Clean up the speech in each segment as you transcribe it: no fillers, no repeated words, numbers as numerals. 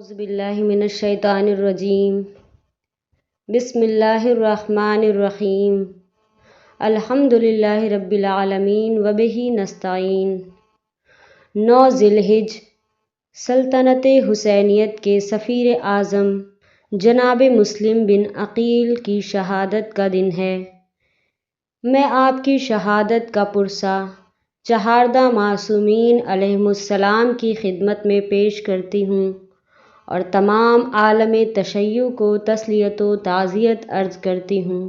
اعوذ باللہ من الشیطان الرجیم بسم اللہ الرحمن الرحیم الحمد للہ رب العالمین وبہ نستعین 9 ذی الحجہ سلطنت حسینیت کے سفیر اعظم جناب مسلم بن عقیل کی شہادت کا دن ہے۔ میں آپ کی شہادت کا پرسہ چہاردہ معصومین علیہم السلام کی خدمت میں پیش کرتی ہوں اور تمام عالم تشیع کو تسلیت و تعزیت عرض کرتی ہوں۔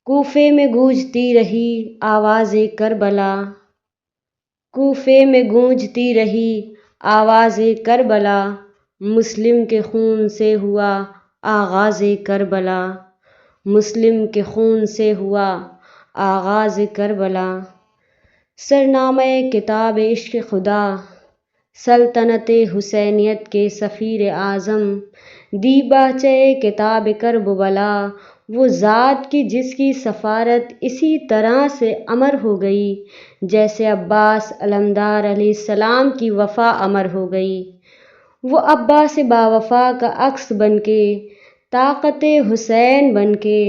کوفے میں گونجتی رہی آواز کربلا، کوفے میں گونجتی رہی آواز کربلا، مسلم کے خون سے ہوا آغاز کربلا، مسلم کے خون سے ہوا آغاز کربلا۔ سرنامہ کتاب عشق خدا سلطنت حسینیت کے سفیر اعظم، دیباچہ کتاب کرب و بلا، وہ ذات کی جس کی سفارت اسی طرح سے امر ہو گئی جیسے عباس علمدار علیہ السلام کی وفا امر ہو گئی۔ وہ عباس باوفا کا عکس بن کے، طاقت حسین بن کے،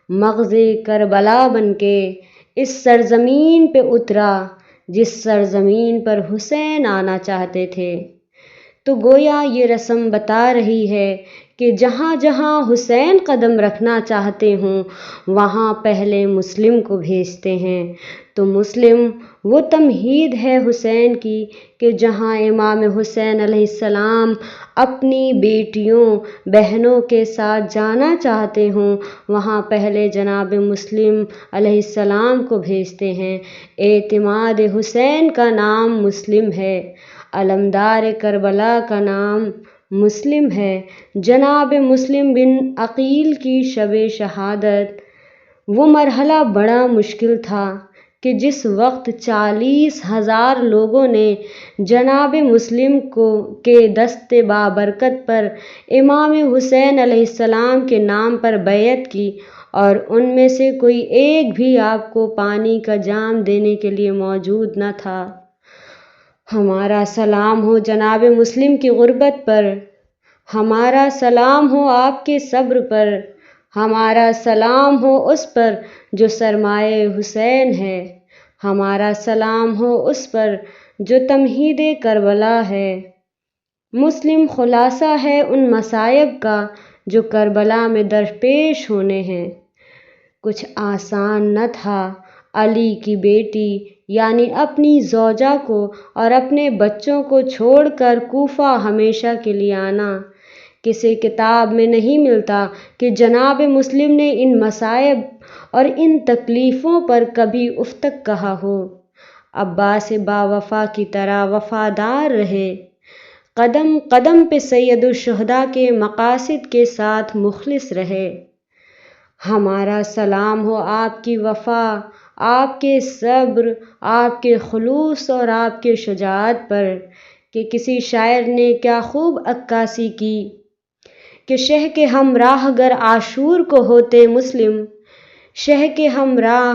مغز کربلا بن کے اس سرزمین پہ اترا جس سرزمین پر حسین آنا چاہتے تھے۔ تو گویا یہ رسم بتا رہی ہے کہ جہاں جہاں حسین قدم رکھنا چاہتے ہوں وہاں پہلے مسلم کو بھیجتے ہیں۔ تو مسلم وہ تمہید ہے حسین کی کہ جہاں امام حسین علیہ السلام اپنی بیٹیوں بہنوں کے ساتھ جانا چاہتے ہوں وہاں پہلے جناب مسلم علیہ السلام کو بھیجتے ہیں۔ اعتماد حسین کا نام مسلم ہے، علمدار کربلا کا نام مسلم ہے۔ جناب مسلم بن عقیل کی شب شہادت وہ مرحلہ بڑا مشکل تھا کہ جس وقت 40,000 لوگوں نے جناب مسلم کے دست بابرکت پر امام حسین علیہ السلام کے نام پر بیعت کی اور ان میں سے کوئی ایک بھی آپ کو پانی کا جام دینے کے لیے موجود نہ تھا۔ ہمارا سلام ہو جناب مسلم کی غربت پر، ہمارا سلام ہو آپ کے صبر پر، ہمارا سلام ہو اس پر جو سرمایہ حسین ہے، ہمارا سلام ہو اس پر جو تمہید کربلا ہے۔ مسلم خلاصہ ہے ان مصائب کا جو کربلا میں درپیش ہونے ہیں۔ کچھ آسان نہ تھا علی کی بیٹی یعنی اپنی زوجہ کو اور اپنے بچوں کو چھوڑ کر کوفہ ہمیشہ کے لیے آنا۔ کسی کتاب میں نہیں ملتا کہ جناب مسلم نے ان مصائب اور ان تکلیفوں پر کبھی اف تک کہا ہو۔ عباس باوفا کی طرح وفادار رہے، قدم قدم پہ سید الشہداء کے مقاصد کے ساتھ مخلص رہے۔ ہمارا سلام ہو آپ کی وفا، آپ کے صبر، آپ کے خلوص اور آپ کے شجاعت پر کہ کسی شاعر نے کیا خوب عکاسی کی کہ شہ کے ہمراہ گر عاشور کو ہوتے مسلم، شہ کے ہمراہ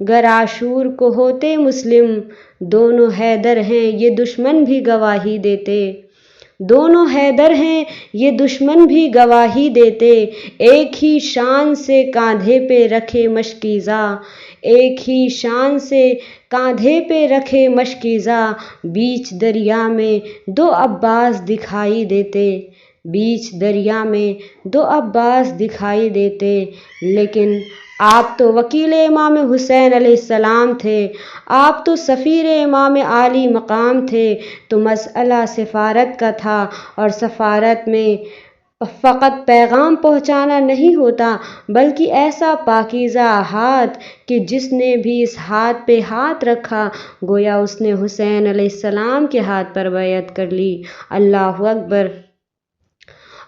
گر عاشور کو ہوتے مسلم، دونوں حیدر ہیں یہ دشمن بھی گواہی دیتے، دونوں حیدر ہیں یہ دشمن بھی گواہی دیتے، ایک ہی شان سے کاندھے پہ رکھے مشکیزہ، ایک ہی شان سے کاندھے پہ رکھے مشکیزہ، بیچ دریا میں 2 عباس دکھائی دیتے، بیچ دریا میں 2 عباس دکھائی دیتے۔ لیکن آپ تو وکیل امام حسین علیہ السلام تھے، آپ تو سفیر امام عالی مقام تھے، تو مسئلہ سفارت کا تھا اور سفارت میں فقط پیغام پہنچانا نہیں ہوتا بلکہ ایسا پاکیزہ ہاتھ کہ جس نے بھی اس ہاتھ پہ ہاتھ رکھا گویا اس نے حسین علیہ السلام کے ہاتھ پر بیعت کر لی۔ اللہ اکبر۔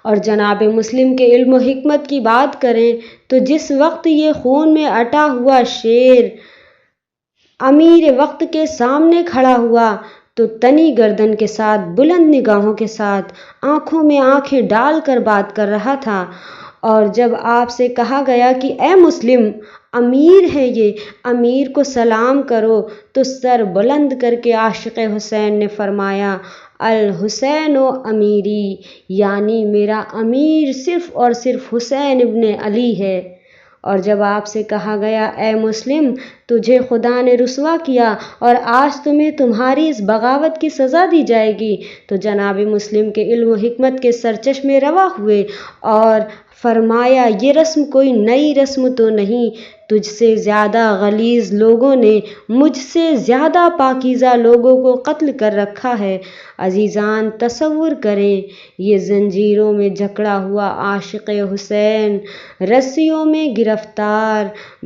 اور جناب مسلم کے علم و حکمت کی بات کریں تو جس وقت یہ خون میں اٹا ہوا شیر امیر وقت کے سامنے کھڑا ہوا تو تنی گردن کے ساتھ بلند نگاہوں کے ساتھ آنکھوں میں آنکھیں ڈال کر بات کر رہا تھا، اور جب آپ سے کہا گیا کہ اے مسلم امیر ہے یہ، امیر کو سلام کرو، تو سر بلند کر کے عاشق حسین نے فرمایا الحسین و امیری، یعنی میرا امیر صرف اور صرف حسین ابن علی ہے۔ اور جب آپ سے کہا گیا اے مسلم تجھے خدا نے رسوا کیا اور آج تمہیں تمہاری اس بغاوت کی سزا دی جائے گی، تو جناب مسلم کے علم و حکمت کے سرچشمے روا ہوئے اور فرمایا یہ رسم کوئی نئی رسم تو نہیں، تجھ سے زیادہ غلیظ لوگوں نے مجھ سے زیادہ پاکیزہ لوگوں کو قتل کر رکھا ہے۔ عزیزان تصور کریں یہ زنجیروں میں جکڑا ہوا عاشق حسین، رسیوں میں گرفتار،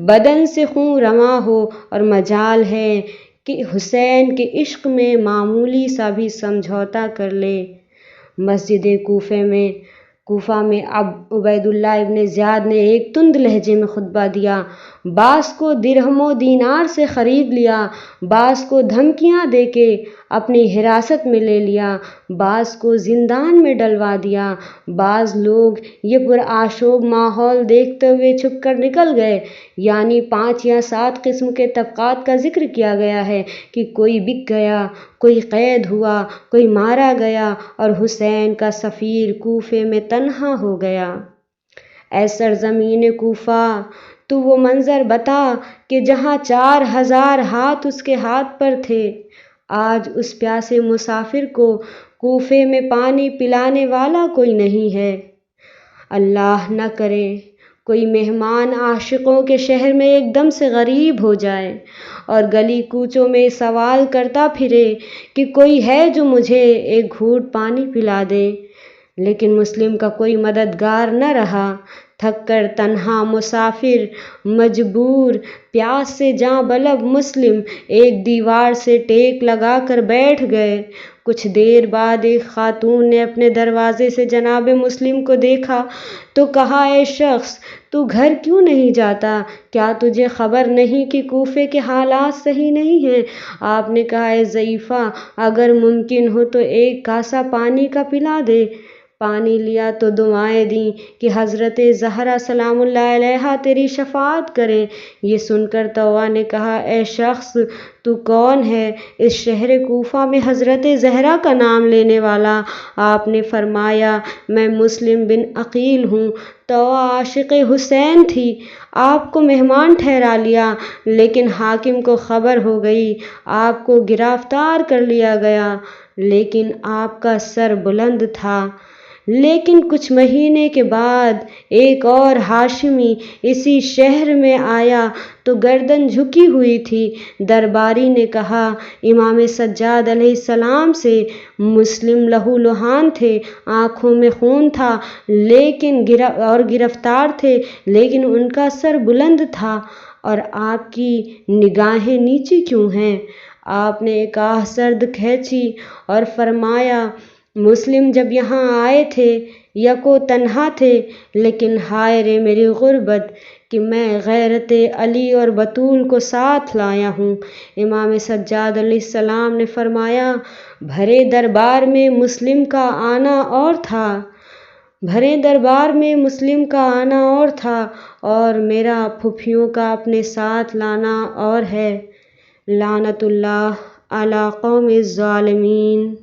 بدن سے خون رواں ہو اور مجال ہے کہ حسین کے عشق میں معمولی سا بھی سمجھوتا کر لے۔ مسجد کوفہ میں عبید اللہ ابن زیاد نے ایک تند لہجے میں خطبہ دیا، بعض کو درہم و دینار سے خرید لیا، بعض کو دھمکیاں دے کے اپنی حراست میں لے لیا، بعض کو زندان میں ڈلوا دیا، بعض لوگ یہ پرآشوب ماحول دیکھتے ہوئے چھپ کر نکل گئے۔ یعنی 5 یا 7 قسم کے طبقات کا ذکر کیا گیا ہے کہ کوئی بک گیا، کوئی قید ہوا، کوئی مارا گیا اور حسین کا سفیر کوفے میں تنہا ہو گیا۔ اے سرزمین کوفہ تو وہ منظر بتا کہ جہاں 4000 ہاتھ اس کے ہاتھ پر تھے، آج اس پیاسے مسافر کو کوفے میں پانی پلانے والا کوئی نہیں ہے۔ اللہ نہ کرے کوئی مہمان عاشقوں کے شہر میں ایک دم سے غریب ہو جائے اور گلی کوچوں میں سوال کرتا پھرے کہ کوئی ہے جو مجھے ایک گھونٹ پانی پلا دے، لیکن مسلم کا کوئی مددگار نہ رہا۔ تھک کر تنہا مسافر، مجبور، پیاس سے جاں بلب مسلم ایک دیوار سے ٹیک لگا کر بیٹھ گئے۔ کچھ دیر بعد ایک خاتون نے اپنے دروازے سے جناب مسلم کو دیکھا تو کہا اے شخص تو گھر کیوں نہیں جاتا؟ کیا تجھے خبر نہیں کہ کوفے کے حالات صحیح نہیں ہیں؟ آپ نے کہا اے ضعیفہ اگر ممکن ہو تو ایک کاسہ پانی کا پلا دے۔ پانی لیا تو دعائیں دیں کہ حضرت زہرا سلام اللہ علیہا تیری شفاعت کریں۔ یہ سن کر طوع نے کہا اے شخص تو کون ہے اس شہر کوفہ میں حضرت زہرا کا نام لینے والا؟ آپ نے فرمایا میں مسلم بن عقیل ہوں۔ طوع عاشق حسین تھی، آپ کو مہمان ٹھہرا لیا، لیکن حاکم کو خبر ہو گئی، آپ کو گرفتار کر لیا گیا، لیکن آپ کا سر بلند تھا۔ لیکن کچھ مہینے کے بعد ایک اور ہاشمی اسی شہر میں آیا تو گردن جھکی ہوئی تھی۔ درباری نے کہا امام سجاد علیہ السلام سے، مسلم لہو لہان تھے، آنکھوں میں خون تھا اور گرفتار تھے، لیکن ان کا سر بلند تھا اور آپ کی نگاہیں نیچی کیوں ہیں؟ آپ نے ایک آہ سرد کھینچی اور فرمایا مسلم جب یہاں آئے تھے یکو تنہا تھے، لیکن ہائے رے میری غربت کہ میں غیرت علی اور بطول کو ساتھ لایا ہوں۔ امام سجاد علیہ السلام نے فرمایا بھرے دربار میں مسلم کا آنا اور تھا اور میرا پھوپھیوں کا اپنے ساتھ لانا اور ہے۔ لعنت اللہ علی قوم الظالمین۔